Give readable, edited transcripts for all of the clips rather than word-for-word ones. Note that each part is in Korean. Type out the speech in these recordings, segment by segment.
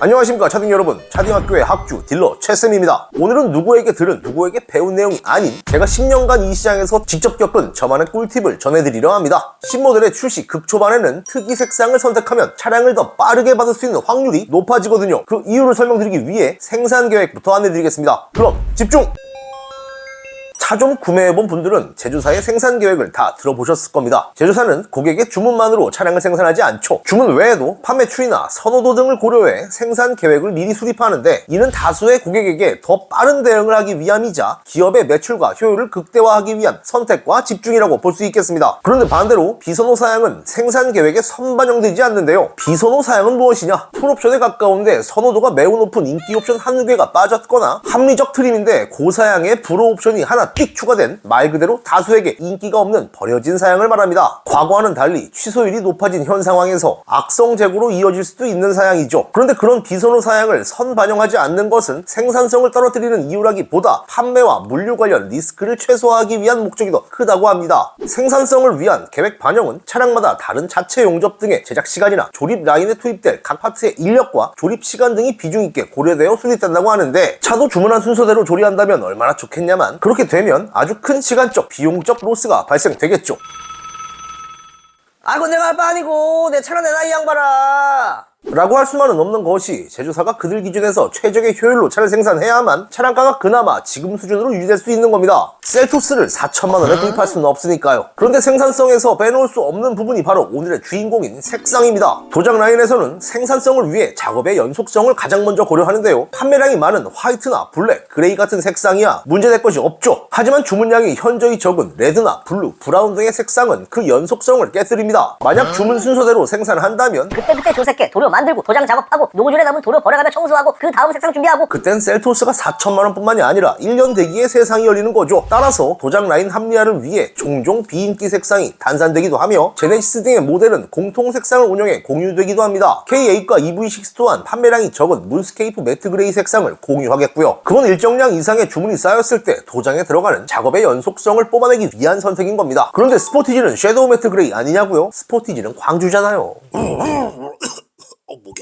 안녕하십니까 차딩 여러분, 차딩학교의 학주 딜러 최쌤입니다. 오늘은 누구에게 들은 누구에게 배운 내용이 아닌 제가 10년간 이 시장에서 직접 겪은 저만의 꿀팁을 전해드리려 합니다. 신모델의 출시 극초반에는 특이 색상을 선택하면 차량을 더 빠르게 받을 수 있는 확률이 높아지거든요. 그 이유를 설명드리기 위해 생산 계획부터 안내드리겠습니다. 그럼 집중! 차 좀 구매해본 분들은 제조사의 생산 계획을 다 들어보셨을 겁니다. 제조사는 고객의 주문만으로 차량을 생산하지 않죠. 주문 외에도 판매 추이나 선호도 등을 고려해 생산 계획을 미리 수립하는데, 이는 다수의 고객에게 더 빠른 대응을 하기 위함이자 기업의 매출과 효율을 극대화하기 위한 선택과 집중이라고 볼 수 있겠습니다. 그런데 반대로 비선호 사양은 생산 계획에 선반영되지 않는데요. 비선호 사양은 무엇이냐? 풀옵션에 가까운데 선호도가 매우 높은 인기 옵션 한두 개가 빠졌거나 합리적 트림인데 고사양의 불호 옵션이 하나 띡 추가된 말 그대로 다수에게 인기가 없는 버려진 사양을 말합니다. 과거와는 달리 취소율이 높아진 현 상황에서 악성 재고로 이어질 수도 있는 사양이죠. 그런데 그런 비선호 사양을 선반영하지 않는 것은 생산성을 떨어뜨리는 이유라기보다 판매와 물류 관련 리스크를 최소화하기 위한 목적이 더 크다고 합니다. 생산성을 위한 계획 반영은 차량마다 다른 자체 용접 등의 제작 시간이나 조립 라인에 투입될 각 파트의 인력과 조립 시간 등이 비중 있게 고려되어 수립된다고 하는데, 차도 주문한 순서대로 조리한다면 얼마나 좋겠냐만, 그렇게 되면 아주 큰 시간적, 비용적 로스가 발생되겠죠. 아이고 내가 아빠 아니고 내 차는 내 나이 양반아 라고 할 수만은 없는 것이, 제조사가 그들 기준에서 최적의 효율로 차를 생산해야만 차량가가 그나마 지금 수준으로 유지될 수 있는 겁니다. 셀토스를 4천만원에 구입할 수는 없으니까요. 그런데 생산성에서 빼놓을 수 없는 부분이 바로 오늘의 주인공인 색상입니다. 도장 라인에서는 생산성을 위해 작업의 연속성을 가장 먼저 고려하는데요. 판매량이 많은 화이트나 블랙, 그레이 같은 색상이야 문제될 것이 없죠. 하지만 주문량이 현저히 적은 레드나 블루, 브라운 등의 색상은 그 연속성을 깨뜨립니다. 만약 주문 순서대로 생산한다면 그때 조색해 도료 만들고 도장 작업하고 노즐에 남은 도료 버려가며 청소하고 그 다음 색상 준비하고, 그땐 셀토스가 4천만원 뿐만이 아니라 1년 대기의 세상이 열리는 거죠. 따라서 도장 라인 합리화를 위해 종종 비인기 색상이 단산되기도 하며, 제네시스 등의 모델은 공통 색상을 운영해 공유되기도 합니다. K8과 EV6 또한 판매량이 적은 문스케이프 매트 그레이 색상을 공유하겠고요. 그건 일정량 이상의 주문이 쌓였을 때 도장에 들어가는 작업의 연속성을 뽑아내기 위한 선택인 겁니다. 그런데 스포티지는 섀도우 매트 그레이 아니냐고요? 스포티지는 광주잖아요.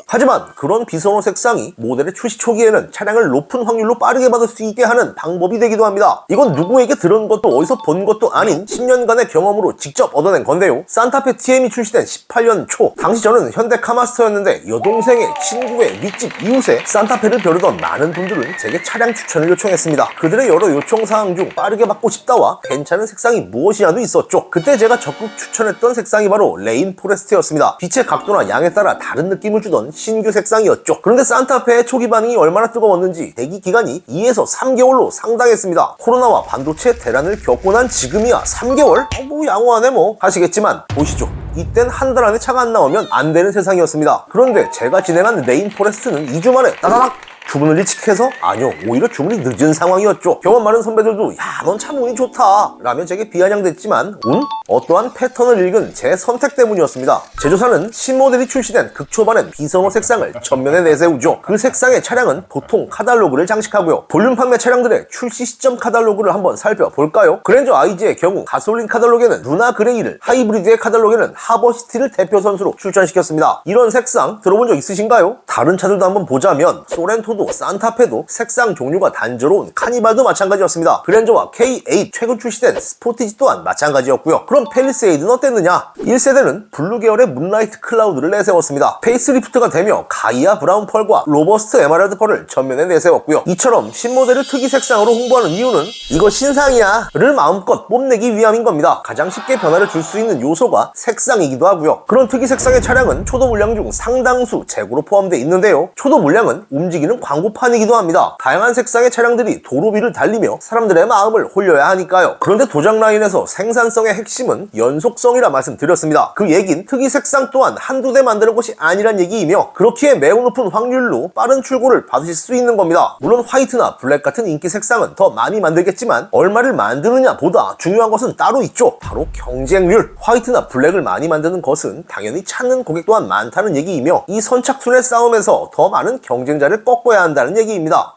하지만 그런 비선호 색상이 모델의 출시 초기에는 차량을 높은 확률로 빠르게 받을 수 있게 하는 방법이 되기도 합니다. 이건 누구에게 들은 것도 어디서 본 것도 아닌 10년간의 경험으로 직접 얻어낸 건데요. 산타페 TM이 출시된 18년 초, 당시 저는 현대 카마스터였는데 여동생의 친구의 윗집 이웃에 산타페를 벼르던 많은 분들은 제게 차량 추천을 요청했습니다. 그들의 여러 요청사항 중 빠르게 받고 싶다와 괜찮은 색상이 무엇이냐도 있었죠. 그때 제가 적극 추천했던 색상이 바로 레인 포레스트였습니다. 빛의 각도나 양에 따라 다른 느낌을 주던 신규 색상이었죠. 그런데 산타페의 초기 반응이 얼마나 뜨거웠는지 대기 기간이 2에서 3개월로 상당했습니다. 코로나와 반도체 대란을 겪고 난 지금이야 3개월? 뭐 양호하네 뭐 하시겠지만, 보시죠. 이땐 한 달 안에 차가 안 나오면 안 되는 세상이었습니다. 그런데 제가 진행한 레인 포레스트는 2주 만에 따다닥 주문을 일찍해서, 아니요, 오히려 주문이 늦은 상황이었죠. 경험 많은 선배들도 야, 넌 참 운이 좋다 라며 제게 비아냥댔지만, 운? 어떠한 패턴을 읽은 제 선택 때문이었습니다. 제조사는 신모델이 출시된 극초반엔 비선호 색상을 전면에 내세우죠. 그 색상의 차량은 보통 카탈로그를 장식하고요. 볼륨 판매 차량들의 출시 시점 카탈로그를 한번 살펴볼까요? 그랜저 IG의 경우 가솔린 카탈로그에는 루나 그레이를, 하이브리드의 카탈로그에는 하버시티를 대표 선수로 출전시켰습니다. 이런 색상 들어본 적 있으신가요? 다른 차들도 한번 보자면 소렌토도 산타페도 색상 종류가 단조로운 카니발도 마찬가지였습니다. 그랜저와 K8 최근 출시된 스포티지 또한 마찬가지였고요. 그럼 팰리세이드는 어땠느냐? 1세대는 블루 계열의 문라이트 클라우드를 내세웠습니다. 페이스리프트가 되며 가이아 브라운 펄과 로버스트 에메랄드 펄을 전면에 내세웠고요. 이처럼 신모델을 특이 색상으로 홍보하는 이유는 이거 신상이야 를 마음껏 뽐내기 위함인 겁니다. 가장 쉽게 변화를 줄 수 있는 요소가 색상이기도 하고요. 그런 특이 색상의 차량은 초도 물량 중 상당수 재고로 포함되어 있는데요. 초도 물량은 움직이는 광고판이기도 합니다. 다양한 색상의 차량들이 도로 위를 달리며 사람들의 마음을 홀려야 하니까요. 그런데 도장 라인에서 생산성의 핵심은 연속성이라 말씀드렸습니다. 그 얘긴 특이 색상 또한 한두 대 만드는 것이 아니란 얘기이며, 그렇기에 매우 높은 확률로 빠른 출고를 받으실 수 있는 겁니다. 물론 화이트나 블랙 같은 인기 색상은 더 많이 만들겠지만, 얼마를 만드느냐 보다 중요한 것은 따로 있죠. 바로 경쟁률. 화이트나 블랙을 많이 만드는 것은 당연히 찾는 고객 또한 많다는 얘기이며, 이 선착순의 싸움에서 더 많은 경쟁자를 꺾어야 한다는 얘기입니다.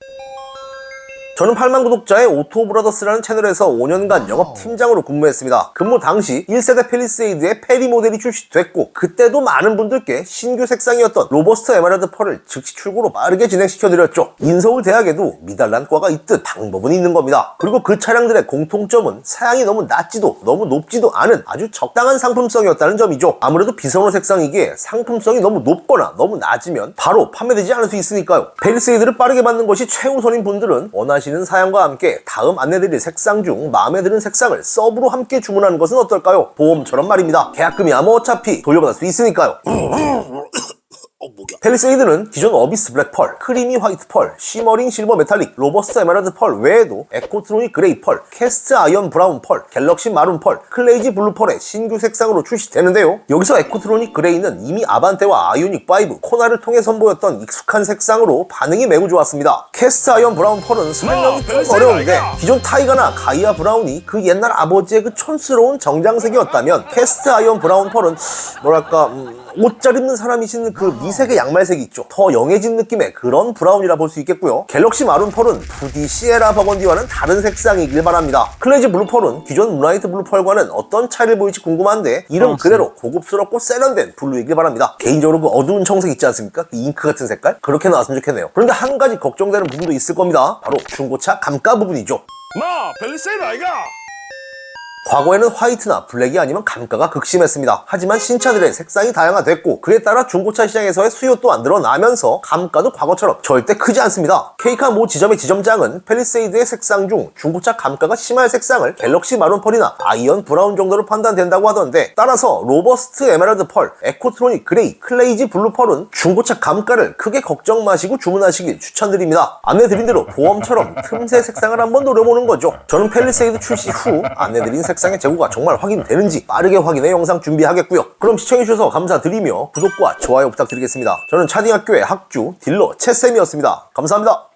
저는 8만 구독자의 오토브라더스라는 채널에서 5년간 영업팀장으로 근무했습니다. 근무 당시 1세대 팰리세이드의 페리 모델이 출시됐고 그때도 많은 분들께 신규 색상이었던 로버스트 에메랄드 펄을 즉시 출고로 빠르게 진행시켜드렸죠. 인서울 대학에도 미달란 과가 있듯 방법은 있는 겁니다. 그리고 그 차량들의 공통점은 사양이 너무 낮지도 너무 높지도 않은 아주 적당한 상품성이었다는 점이죠. 아무래도 비선호 색상이기에 상품성이 너무 높거나 너무 낮으면 바로 판매되지 않을 수 있으니까요. 팰리세이드를 빠르게 받는 것이 최우선인 분들은 원하시는 사양과 함께 다음 안내드릴 색상 중 마음에 드는 색상을 서브로 함께 주문하는 것은 어떨까요? 보험처럼 말입니다. 계약금이야 뭐 어차피 돌려받을 수 있으니까요. 팰리세이드는 기존 어비스 블랙 펄, 크리미 화이트 펄, 쉬머링 실버 메탈릭, 로버스트 에메랄드 펄 외에도 에코트로닉 그레이 펄, 캐스트 아이언 브라운 펄, 갤럭시 마룬 펄, 클레이지 블루 펄의 신규 색상으로 출시되는데요. 여기서 에코트로닉 그레이는 이미 아반떼와 아이오닉 5, 코나를 통해 선보였던 익숙한 색상으로 반응이 매우 좋았습니다. 캐스트 아이언 브라운 펄은 설명이 좀 어려운데 기존 타이거나 가이아 브라운이 그 옛날 아버지의 그 촌스러운 정장색이었다면 캐스트 아이언 브라운 펄은 뭐랄까 옷 잘 입는 사람이 신는 그 미색의 양말색이 있죠. 더 영해진 느낌의 그런 브라운이라 볼 수 있겠고요. 갤럭시 마룬 펄은 부디 시에라 버건디와는 다른 색상이길 바랍니다. 클레이지 블루 펄은 기존 문라이트 블루 펄과는 어떤 차이를 보일지 궁금한데 이름 그대로 고급스럽고 세련된 블루이길 바랍니다. 개인적으로 그 어두운 청색 있지 않습니까? 그 잉크 같은 색깔? 그렇게 나왔으면 좋겠네요. 그런데 한 가지 걱정되는 부분도 있을 겁니다. 바로 중고차 감가 부분이죠. 팰리세이드 아이가? 과거에는 화이트나 블랙이 아니면 감가가 극심했습니다. 하지만 신차들의 색상이 다양화됐고 그에 따라 중고차 시장에서의 수요 또한 늘어나면서 감가도 과거처럼 절대 크지 않습니다. 케이카 모 지점의 지점장은 팰리세이드의 색상 중 중고차 감가가 심할 색상을 갤럭시 마룬 펄이나 아이언 브라운 정도로 판단된다고 하던데 따라서 로버스트 에메랄드 펄, 에코트로닉 그레이, 클레이지 블루 펄은 중고차 감가를 크게 걱정 마시고 주문하시길 추천드립니다. 안내드린 대로 보험처럼 틈새 색상을 한번 노려보는 거죠. 저는 팰리세이드 출시 후 안내드린 색상의 재고가 정말 확인되는지 빠르게 확인해 영상 준비하겠고요. 그럼 시청해주셔서 감사드리며 구독과 좋아요 부탁드리겠습니다. 저는 차딩학교의 학주 딜러 채쌤이었습니다. 감사합니다.